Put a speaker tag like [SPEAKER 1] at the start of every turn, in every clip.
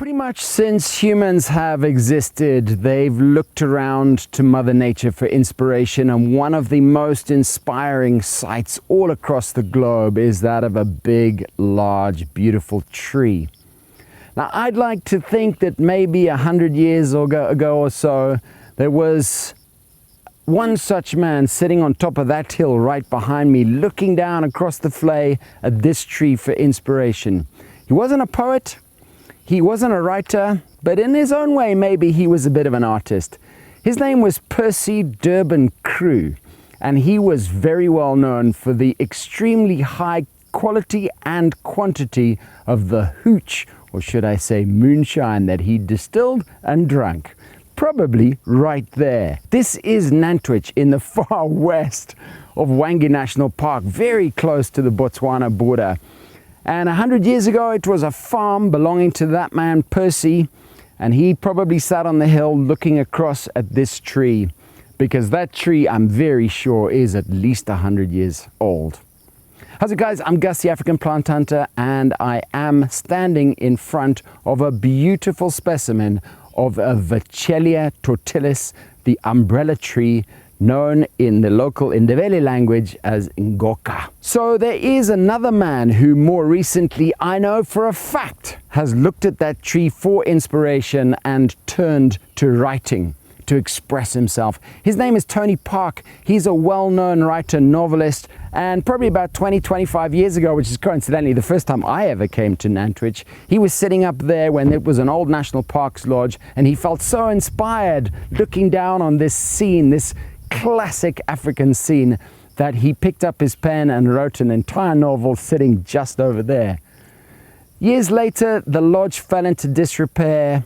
[SPEAKER 1] Pretty much since humans have existed, they've looked around to Mother Nature for inspiration, and one of the most inspiring sights all across the globe is that of a big, large, beautiful tree. Now, I'd like to think that maybe 100 years ago or so, there was one such man sitting on top of that hill right behind me, looking down across the vlei at this tree for inspiration. He wasn't a poet. He wasn't a writer, but in his own way, maybe he was a bit of an artist. His name was Percy Durban Crewe, and he was very well known for the extremely high quality and quantity of the hooch, or should I say moonshine, that he distilled and drank. Probably right there. This is Nantwich in the far west of Hwange National Park, very close to the Botswana border. And 100 years ago, it was a farm belonging to that man, Percy, and he probably sat on the hill looking across at this tree, because that tree, I'm very sure, is at least 100 years old. How's it, guys? I'm Gus, the African plant hunter, and I am standing in front of a beautiful specimen of a Vachellia tortilis, the umbrella tree, known in the local Ndebele language as Ngoka. So there is another man who more recently, I know for a fact, has looked at that tree for inspiration and turned to writing to express himself. His name is Tony Park. He's a well-known writer, novelist, and probably about 20-25 years ago, which is coincidentally the first time I ever came to Nantwich, he was sitting up there when it was an old national parks lodge, and he felt so inspired looking down on this scene, this classic African scene, that he picked up his pen and wrote an entire novel sitting just over there. Years later, the lodge fell into disrepair,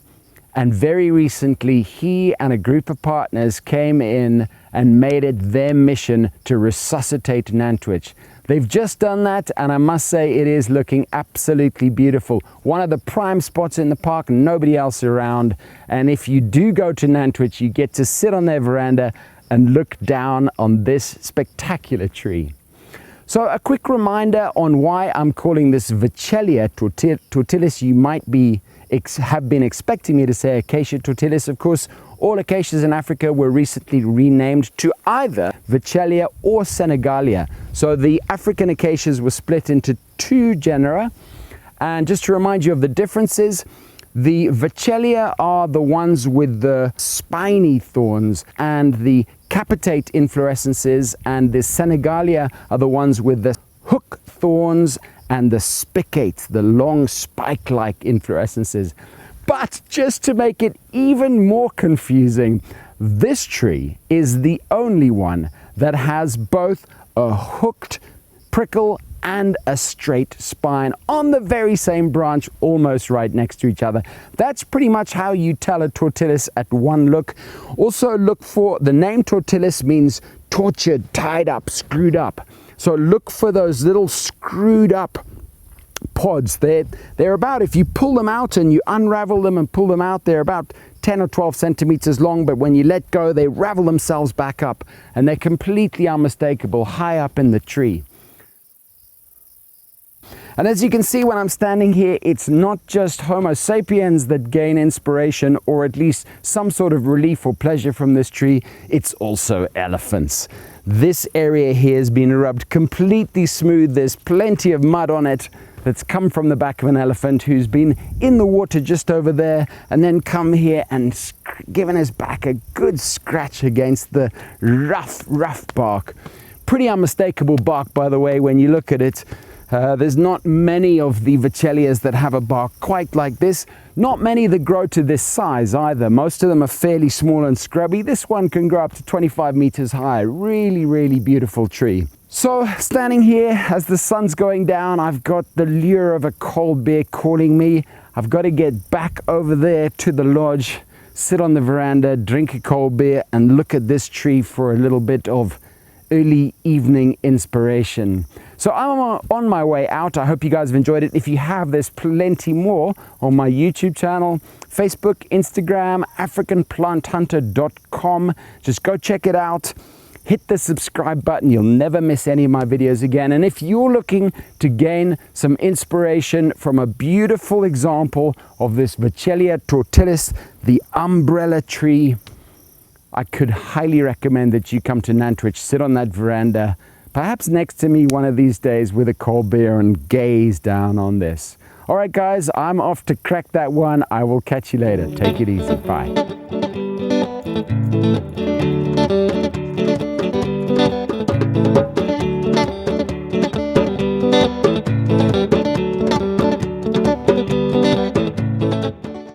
[SPEAKER 1] and very recently he and a group of partners came in and made it their mission to resuscitate Nantwich. They've just done that, and I must say it is looking absolutely beautiful. One of the prime spots in the park, nobody else around, and if you do go to Nantwich, you get to sit on their veranda and look down on this spectacular tree. So a quick reminder on why I'm calling this Vachellia tortilis. You might have been expecting me to say Acacia tortilis. Of course, all acacias in Africa were recently renamed to either Vachellia or Senegalia. So the African acacias were split into two genera. And just to remind you of the differences, the Vachellia are the ones with the spiny thorns and the capitate inflorescences, and the Senegalia are the ones with the hook thorns and the spicate, the long spike-like inflorescences. But just to make it even more confusing, this tree is the only one that has both a hooked prickle and a straight spine on the very same branch, almost right next to each other. That's pretty much how you tell a tortilis at one look. Also look for, the name tortilis means tortured, tied up, screwed up. So look for those little screwed up pods. They're about, if you pull them out and you unravel them and pull them out, they're about 10 or 12 centimeters long, but when you let go, they ravel themselves back up, and they're completely unmistakable high up in the tree. And as you can see when I'm standing here, it's not just Homo sapiens that gain inspiration, or at least some sort of relief or pleasure from this tree, it's also elephants. This area here has been rubbed completely smooth. There's plenty of mud on it that's come from the back of an elephant who's been in the water just over there, and then come here and given his back a good scratch against the rough bark. Pretty unmistakable bark, by the way, when you look at it. There's not many of the Vachellias that have a bark quite like this. Not many that grow to this size either. Most of them are fairly small and scrubby. This one can grow up to 25 meters high. Really, really beautiful tree. So standing here as the sun's going down, I've got the lure of a cold beer calling me. I've got to get back over there to the lodge, sit on the veranda, drink a cold beer, and look at this tree for a little bit of early evening inspiration. So I'm on my way out. I hope you guys have enjoyed it. If you have, there's plenty more on my YouTube channel, Facebook, Instagram, africanplanthunter.com. Just go check it out. hit the subscribe button. You'll never miss any of my videos again. And if you're looking to gain some inspiration from a beautiful example of this Vachellia tortilis, the umbrella tree, I could highly recommend that you come to Nantwich, sit on that veranda, perhaps next to me one of these days with a cold beer, and gaze down on this. All right, guys, I'm off to crack that one. I will catch you later. Take it easy. Bye.